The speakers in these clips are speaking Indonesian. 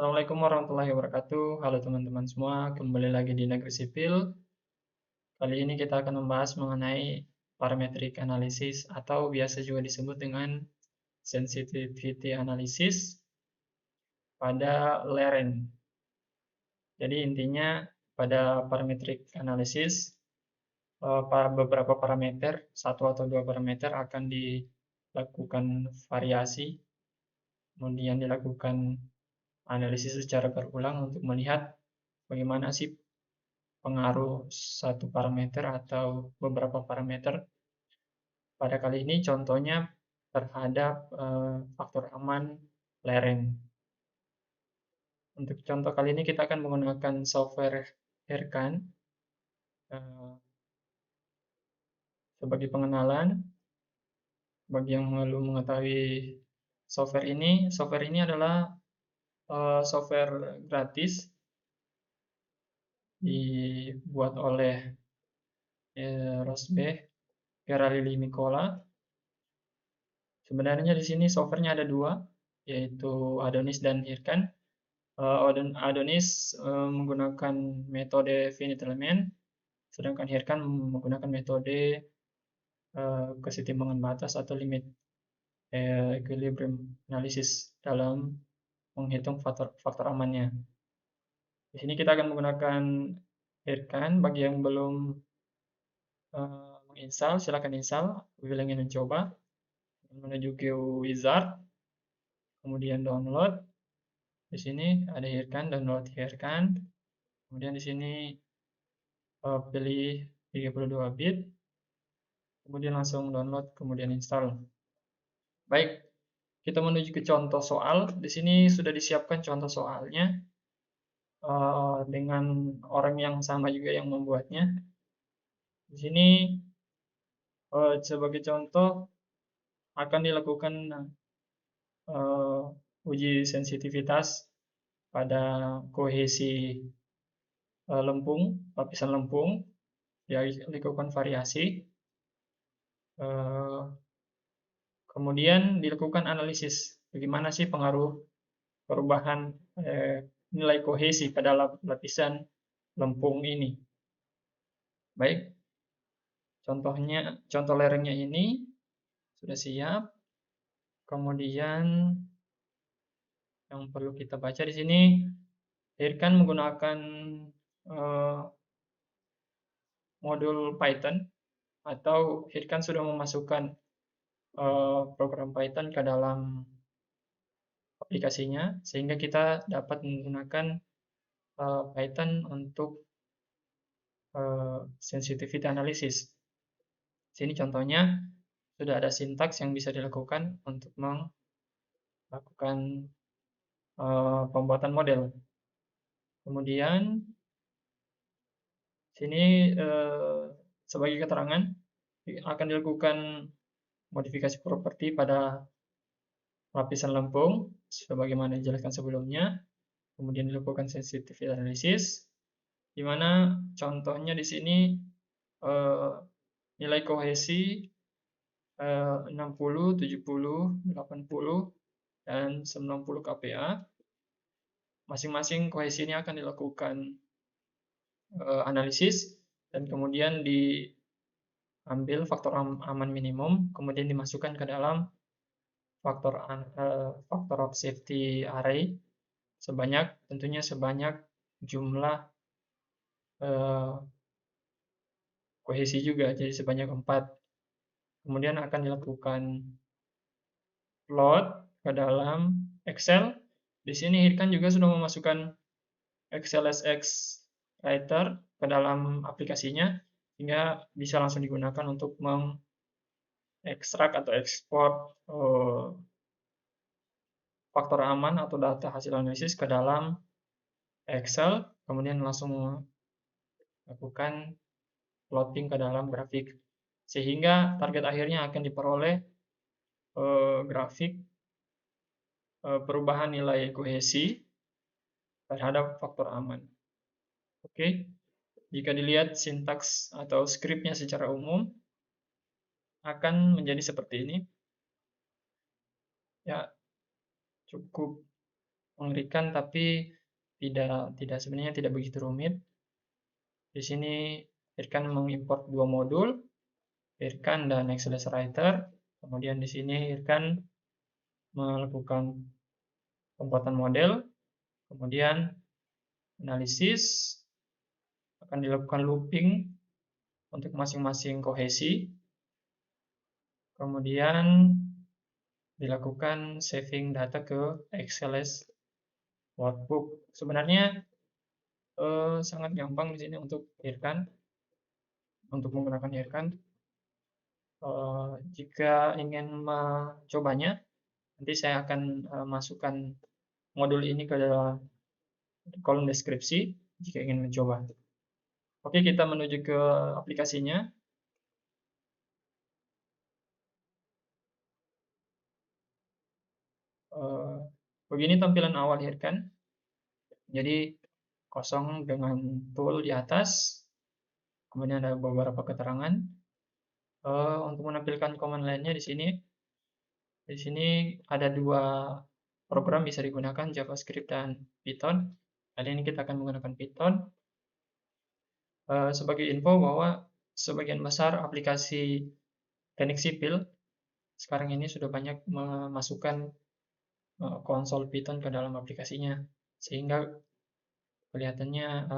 Assalamualaikum warahmatullahi wabarakatuh. Halo teman-teman semua, kembali lagi di Negeri Sipil. Kali ini kita akan membahas mengenai parametric analysis atau biasa juga disebut dengan sensitivity analysis pada lereng. Jadi intinya pada parametric analysis beberapa parameter, satu atau dua parameter akan dilakukan variasi, kemudian dilakukan analisis secara berulang untuk melihat bagaimana sih pengaruh satu parameter atau beberapa parameter. Pada kali ini contohnya terhadap faktor aman lereng. Untuk contoh kali ini kita akan menggunakan software Herkan. Sebagai pengenalan, bagi yang belum mengetahui software ini adalah software gratis dibuat oleh Rosbeh, Piera Lili Mikola. Sebenarnya di sini softwarenya ada dua, yaitu Adonis dan Hirkan. Adonis menggunakan metode finite element, sedangkan Hirkan menggunakan metode kesetimbangan batas atau limit equilibrium analysis dalam menghitung faktor amannya. Di sini kita akan menggunakan Hirkan. Bagi yang belum menginstal, silakan install. Bila ingin mencoba, menuju ke wizard, kemudian download. Di sini ada Hirkan, download Hirkan. Kemudian di sini pilih 32 bit. Kemudian langsung download, kemudian install. Baik, kita menuju ke contoh soal. Di sini sudah disiapkan contoh soalnya dengan orang yang sama juga yang membuatnya. Di sini sebagai contoh akan dilakukan uji sensitivitas pada kohesi lempung, lapisan lempung, dilakukan variasi, kemudian dilakukan analisis bagaimana sih pengaruh perubahan nilai kohesi pada lapisan lempung ini. Baik, contoh lerengnya ini sudah siap. Kemudian yang perlu kita baca di sini, Hirkan menggunakan modul Python, atau Hirkan sudah memasukkan program Python ke dalam aplikasinya, sehingga kita dapat menggunakan Python untuk sensitivity analysis. Sini contohnya sudah ada sintaks yang bisa dilakukan untuk melakukan pembuatan model. Kemudian sini sebagai keterangan akan dilakukan modifikasi properti pada lapisan lempung sebagaimana dijelaskan sebelumnya. Kemudian dilakukan sensitivity analysis, di mana contohnya di sini nilai kohesi 60, 70, 80, dan 90 kPa. Masing-masing kohesi ini akan dilakukan analisis dan kemudian diambil faktor aman minimum, kemudian dimasukkan ke dalam factor of safety array tentunya sebanyak jumlah kohesi juga, jadi sebanyak 4. Kemudian akan dilakukan load ke dalam Excel. Di sini Hirkan juga sudah memasukkan XLSX Writer ke dalam aplikasinya, sehingga bisa langsung digunakan untuk mengekstrak atau ekspor faktor aman atau data hasil analisis ke dalam Excel, kemudian langsung melakukan plotting ke dalam grafik, sehingga target akhirnya akan diperoleh grafik perubahan nilai kohesi terhadap faktor aman. Oke, jika dilihat sintaks atau skripnya secara umum akan menjadi seperti ini. Ya, cukup mengerikan, tapi tidak sebenarnya tidak begitu rumit. Di sini Irkan mengimport dua modul, Irkan dan XLS Writer. Kemudian di sini Irkan melakukan pembuatan model, kemudian analisis, akan dilakukan looping untuk masing-masing kohesi, kemudian dilakukan saving data ke XLS workbook. Sebenarnya sangat gampang di sini untuk menggunakan Irkan. Jika ingin mencobanya, nanti saya akan masukkan modul ini ke dalam kolom deskripsi jika ingin mencoba. Oke, kita menuju ke aplikasinya. Begini tampilan awal Irkan. Jadi kosong dengan tool di atas, kemudian ada beberapa keterangan. Untuk menampilkan command line-nya di sini. Di sini ada dua program bisa digunakan, JavaScript dan Python. Kali ini kita akan menggunakan Python. Sebagai info bahwa sebagian besar aplikasi teknik sipil sekarang ini sudah banyak memasukkan konsol Python ke dalam aplikasinya, sehingga kelihatannya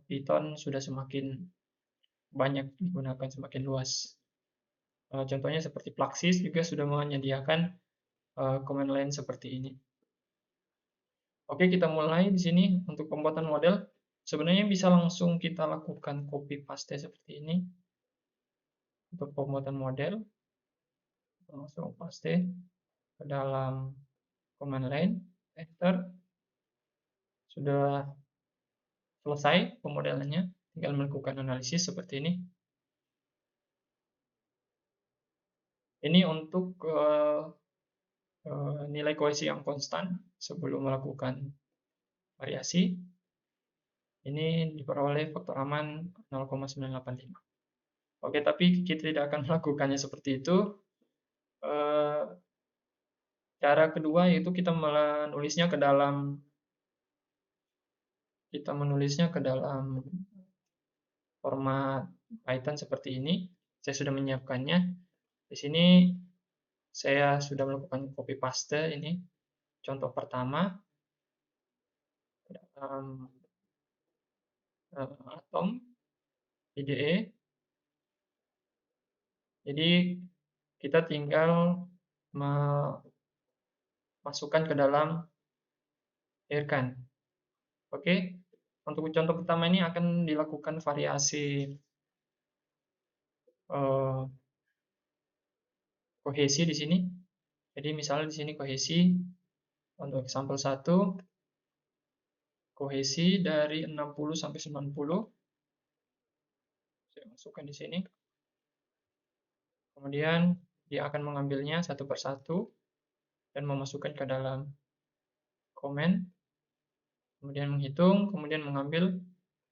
Python sudah semakin banyak digunakan, semakin luas. Contohnya seperti Plaxis juga sudah menyediakan command line seperti ini. Oke, kita mulai di sini untuk pembuatan model. Sebenarnya bisa langsung kita lakukan copy paste seperti ini. Untuk pembuatan model, langsung paste ke dalam command line, enter. Sudah selesai pemodelannya, tinggal melakukan analisis seperti ini. Ini untuk nilai kohesi yang konstan sebelum melakukan variasi. Ini diperoleh faktor aman 0,985. Oke, tapi kita tidak akan melakukannya seperti itu. Cara kedua yaitu kita menulisnya ke dalam format Python seperti ini. Saya sudah menyiapkannya. Di sini saya sudah melakukan copy paste ini. Contoh pertama, atom IDE. Jadi kita tinggal masukkan ke dalam Irkan. Oke, untuk contoh pertama ini akan dilakukan variasi kohesi di sini. Jadi misalnya di sini kohesi untuk sampel 1, kohesi dari 60 sampai 90. Saya masukkan di sini. Kemudian dia akan mengambilnya satu persatu dan memasukkan ke dalam komen. Kemudian menghitung, kemudian mengambil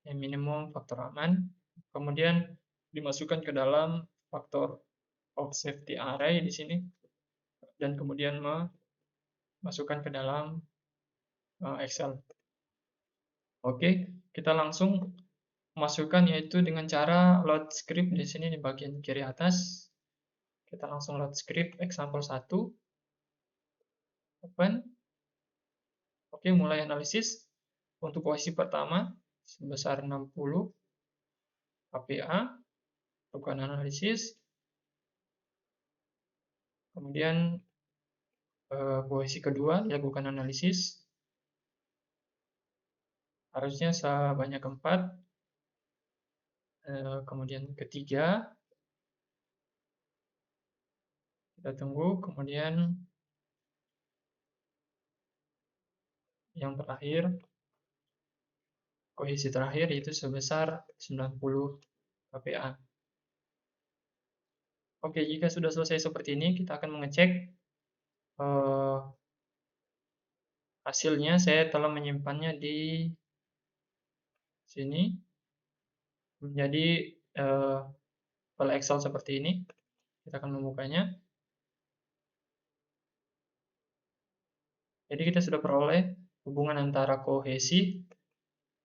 yang minimum faktor aman. Kemudian dimasukkan ke dalam faktor of safety array di sini. Dan kemudian memasukkan ke dalam Excel. Oke, kita langsung masukkan yaitu dengan cara load script di sini di bagian kiri atas. Kita langsung load script example 1. Open. Oke, mulai analisis. Untuk kohesi pertama sebesar 60 kPa. Lakukan analisis. Kemudian kohesi kedua dilakukan analisis. Harusnya sebanyak 4. Kemudian ketiga kita tunggu, kemudian yang terakhir, kohesi terakhir itu sebesar 90 kPa. Oke, jika sudah selesai seperti ini, kita akan mengecek hasilnya. Saya telah menyimpannya di sini menjadi file Excel seperti ini. Kita akan membukanya. Jadi kita sudah peroleh hubungan antara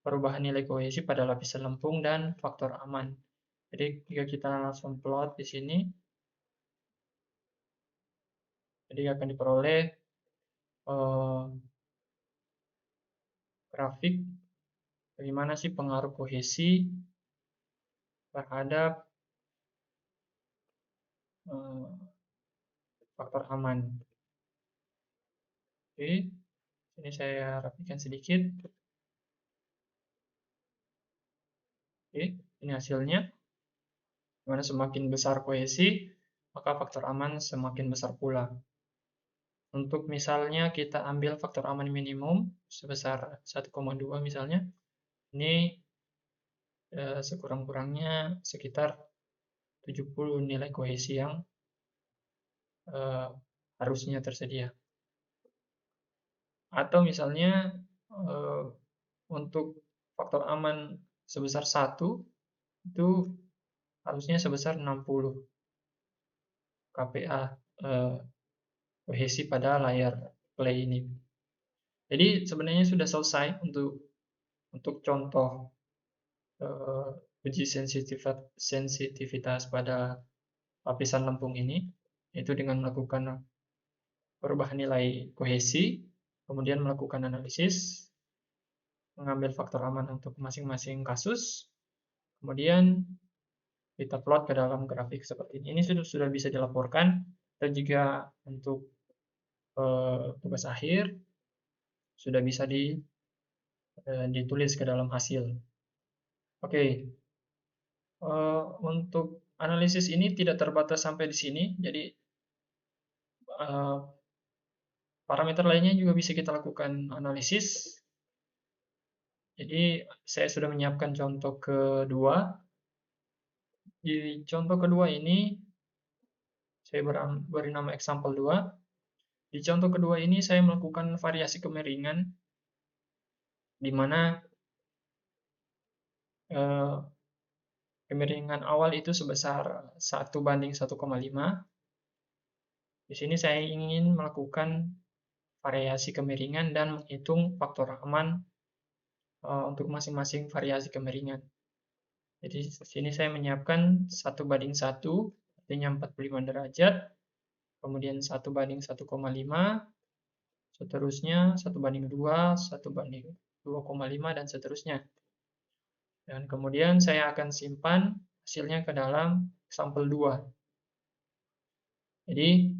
perubahan nilai kohesi pada lapisan lempung dan faktor aman. Jadi jika kita langsung plot di sini, jadi akan diperoleh grafik bagaimana sih pengaruh kohesi terhadap faktor aman. Oke, ini saya rapikan sedikit. Oke, ini hasilnya. Dimana semakin besar kohesi, maka faktor aman semakin besar pula. Untuk misalnya kita ambil faktor aman minimum sebesar 1,2 misalnya, ini sekurang-kurangnya sekitar 70 nilai kohesi yang harusnya tersedia. Atau misalnya untuk faktor aman sebesar 1 itu harusnya sebesar 60 kPa kohesi pada layar play ini. Jadi sebenarnya sudah selesai untuk contoh uji sensitivitas pada lapisan lempung ini, yaitu dengan melakukan perubahan nilai kohesi, kemudian melakukan analisis, mengambil faktor aman untuk masing-masing kasus, kemudian kita plot ke dalam grafik seperti ini. Ini sudah bisa dilaporkan, dan juga untuk tugas akhir sudah bisa ditulis ke dalam hasil. Oke, untuk analisis ini tidak terbatas sampai di sini, jadi parameter lainnya juga bisa kita lakukan analisis. Jadi saya sudah menyiapkan contoh kedua. Di contoh kedua ini saya beri nama example 2. Di contoh kedua ini saya melakukan variasi kemiringan di mana kemiringan awal itu sebesar 1:1,5. Di sini saya ingin melakukan variasi kemiringan dan menghitung faktor aman untuk masing-masing variasi kemiringan. Jadi di sini saya menyiapkan 1:1, artinya 45 derajat, kemudian 1:1,5, seterusnya 1:2, 1:2,5, dan seterusnya. Dan kemudian saya akan simpan hasilnya ke dalam sampel 2. Jadi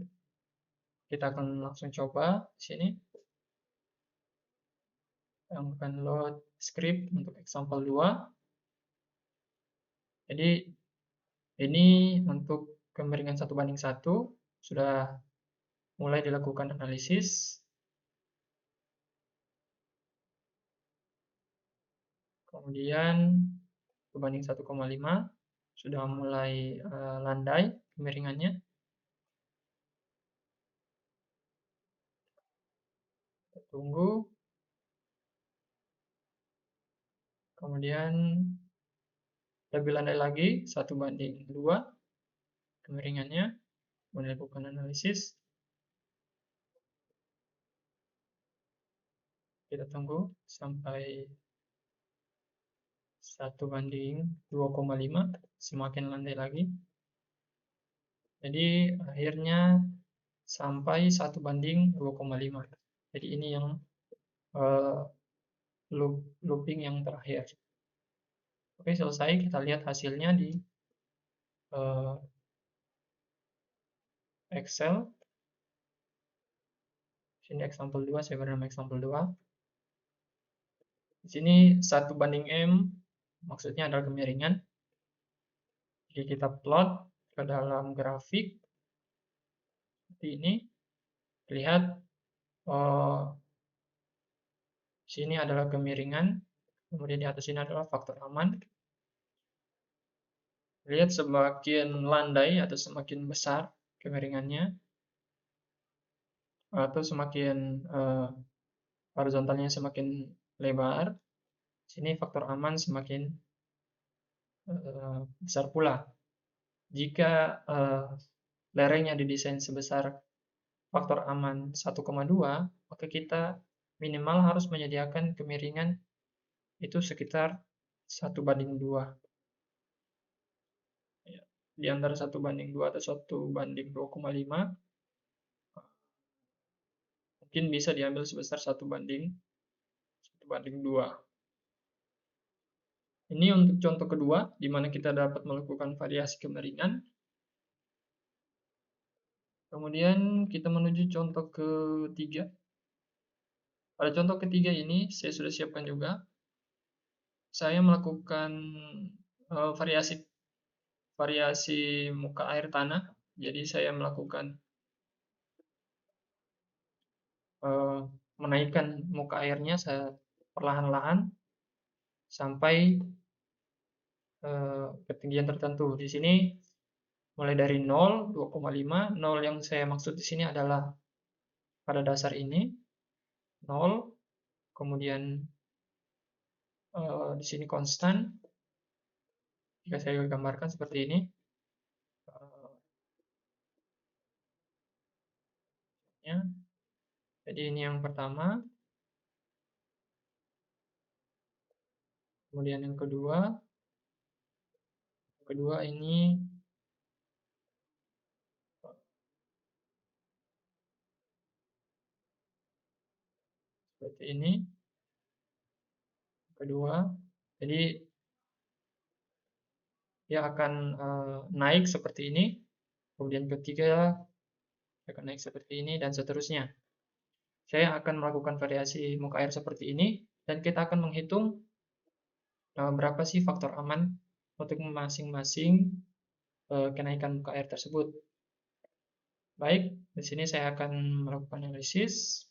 kita akan langsung coba di sini. Yang akan load script untuk example 2. Jadi ini untuk kemiringan 1:1 sudah mulai dilakukan analisis. Kemudian 1:1,5 sudah mulai landai kemiringannya. Kita tunggu. Kemudian lebih landai lagi 1:2 kemiringannya. Kemudian lakukan analisis. Kita tunggu sampai 1:2,5, semakin landai lagi. Jadi akhirnya sampai 1:2,5. Jadi ini yang looping yang terakhir. Oke, selesai. Kita lihat hasilnya di Excel. Sini example 2, saya bernama example 2. Di sini 1:M, maksudnya adalah kemiringan. Jadi kita plot ke dalam grafik seperti ini. Lihat sini adalah kemiringan, kemudian di atas ini adalah faktor aman. Lihat semakin landai atau semakin besar kemiringannya, atau semakin horizontalnya semakin lebar, sini faktor aman semakin besar pula. Jika lerengnya didesain sebesar faktor aman 1,2, maka kita minimal harus menyediakan kemiringan itu sekitar 1:2. Ya, di antara 1:2 atau 1:2,5, mungkin bisa diambil sebesar 1:2. Ini untuk contoh kedua, di mana kita dapat melakukan variasi kemiringan. Kemudian kita menuju contoh ketiga. Pada contoh ketiga ini, saya sudah siapkan juga. Saya melakukan variasi muka air tanah. Jadi saya melakukan menaikkan muka airnya perlahan-lahan sampai ketinggian tertentu. Di sini mulai dari 0, 2,5. 0 yang saya maksud di sini adalah pada dasar ini 0, kemudian di sini konstan. Jika saya gambarkan seperti ini, ya. Jadi ini yang pertama, kemudian yang kedua ini seperti ini, kedua. Jadi dia akan naik seperti ini, kemudian ketiga akan naik seperti ini, dan seterusnya. Saya akan melakukan variasi muka air seperti ini, dan kita akan menghitung berapa sih faktor aman untuk masing-masing kenaikan muka air tersebut. Baik, di sini saya akan melakukan analisis.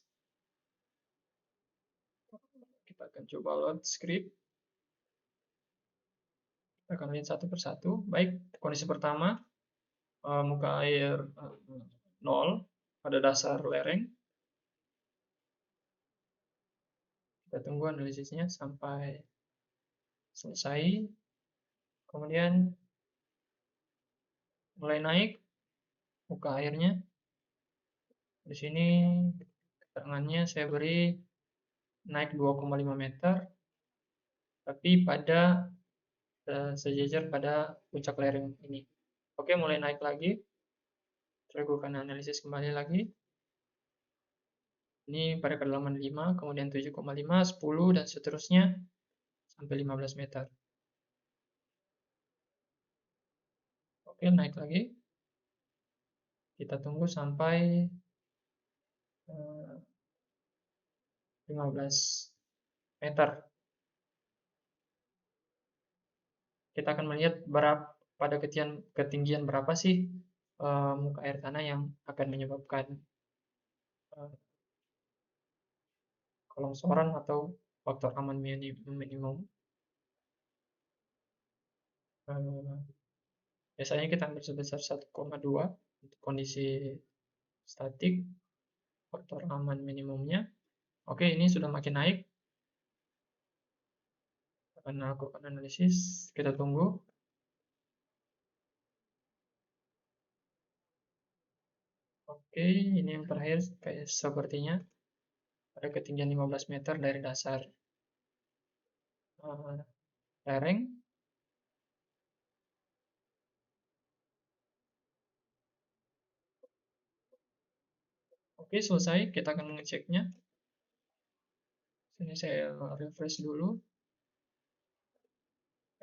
Kita akan coba load script. Kita akan lihat satu persatu. Baik, kondisi pertama, muka air 0 pada dasar lereng. Kita tunggu analisisnya sampai selesai. Kemudian mulai naik muka airnya. Di sini keterangannya saya beri naik 2,5 meter, tapi pada sejajar pada puncak lereng ini. Oke, mulai naik lagi. Saya lakukan analisis kembali lagi. Ini pada kedalaman 5, kemudian 7,5, 10, dan seterusnya sampai 15 meter. Oke, naik lagi. Kita tunggu sampai 15 meter. Kita akan melihat pada ketinggian berapa sih muka air tanah yang akan menyebabkan kelongsoran atau faktor aman minimum. Biasanya kita ambil sebesar 1,2 untuk kondisi statik, faktor aman minimumnya. Oke, ini sudah makin naik. Akan melakukan analisis, kita tunggu. Oke, ini yang terakhir kayak sepertinya pada ketinggian 15 meter dari dasar lereng. Oke, selesai. Kita akan mengeceknya. Sini saya refresh dulu.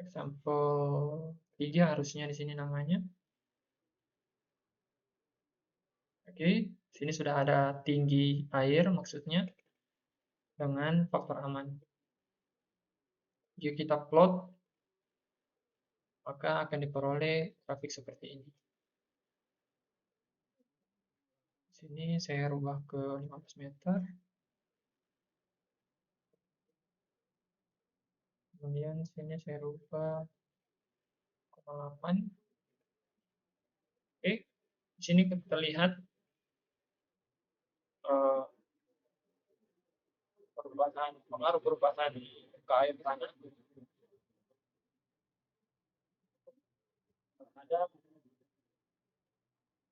Example 3 harusnya di sini namanya. Oke, sini sudah ada tinggi air maksudnya dengan faktor aman. Jika kita plot, maka akan diperoleh grafik seperti ini. Sini saya rubah ke 15 meter. Kemudian sini saya rubah 0,8. Oke, di sini kita lihat pengaruh perubahan muka air tanah terhadap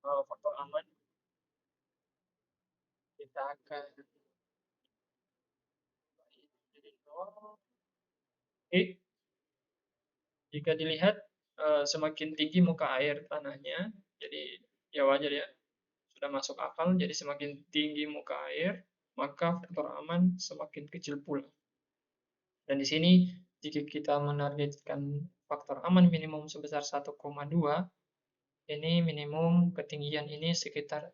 faktor aman. Kita akan Oke, jika dilihat semakin tinggi muka air tanahnya, jadi ya wajar ya, sudah masuk akal, jadi semakin tinggi muka air, maka faktor aman semakin kecil pula. Dan di sini jika kita menargetkan faktor aman minimum sebesar 1,2, ini minimum ketinggian ini sekitar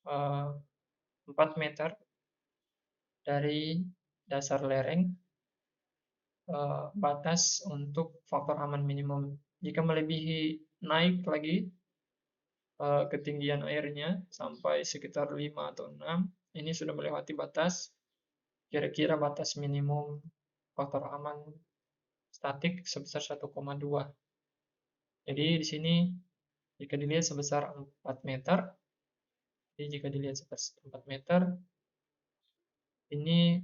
4 meter dari dasar lereng, batas untuk faktor aman minimum. Jika melebihi naik lagi ketinggian airnya sampai sekitar 5 atau 6, ini sudah melewati batas, kira-kira batas minimum faktor aman statik sebesar 1,2. Jadi di sini jika dilihat sebesar 4 meter, jadi jika dilihat sebesar 4 meter, ini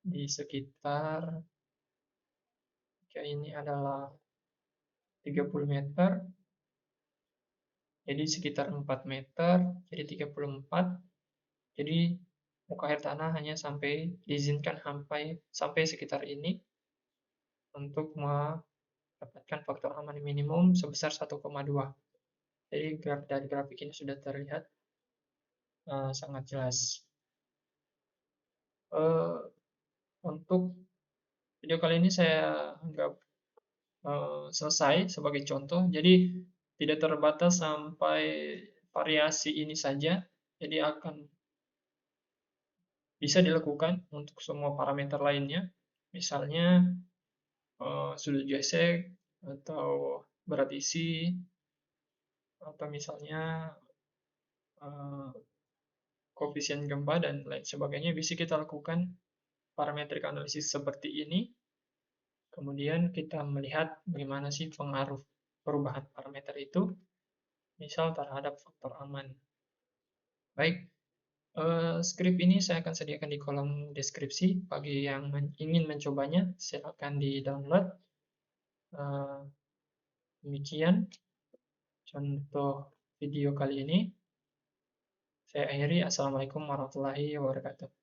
di sekitar, jika ini adalah 30 meter, jadi sekitar 4 meter, jadi 34, jadi muka air tanah hanya sampai diizinkan sampai sekitar ini untuk mendapatkan faktor aman minimum sebesar 1,2. Jadi dari grafik ini sudah terlihat sangat jelas. Untuk video kali ini saya anggap selesai sebagai contoh. Jadi tidak terbatas sampai variasi ini saja. Jadi akan bisa dilakukan untuk semua parameter lainnya. Misalnya sudut gesek atau berat isi, atau misalnya eh, koefisien gempa dan lain sebagainya, bisa kita lakukan parametric analisis seperti ini. Kemudian kita melihat bagaimana sih pengaruh perubahan parameter itu, misal terhadap faktor aman. Baik, skrip ini saya akan sediakan di kolom deskripsi. Bagi yang ingin mencobanya, silakan di-download. Demikian contoh video kali ini. Saya akhiri. Assalamualaikum warahmatullahi wabarakatuh.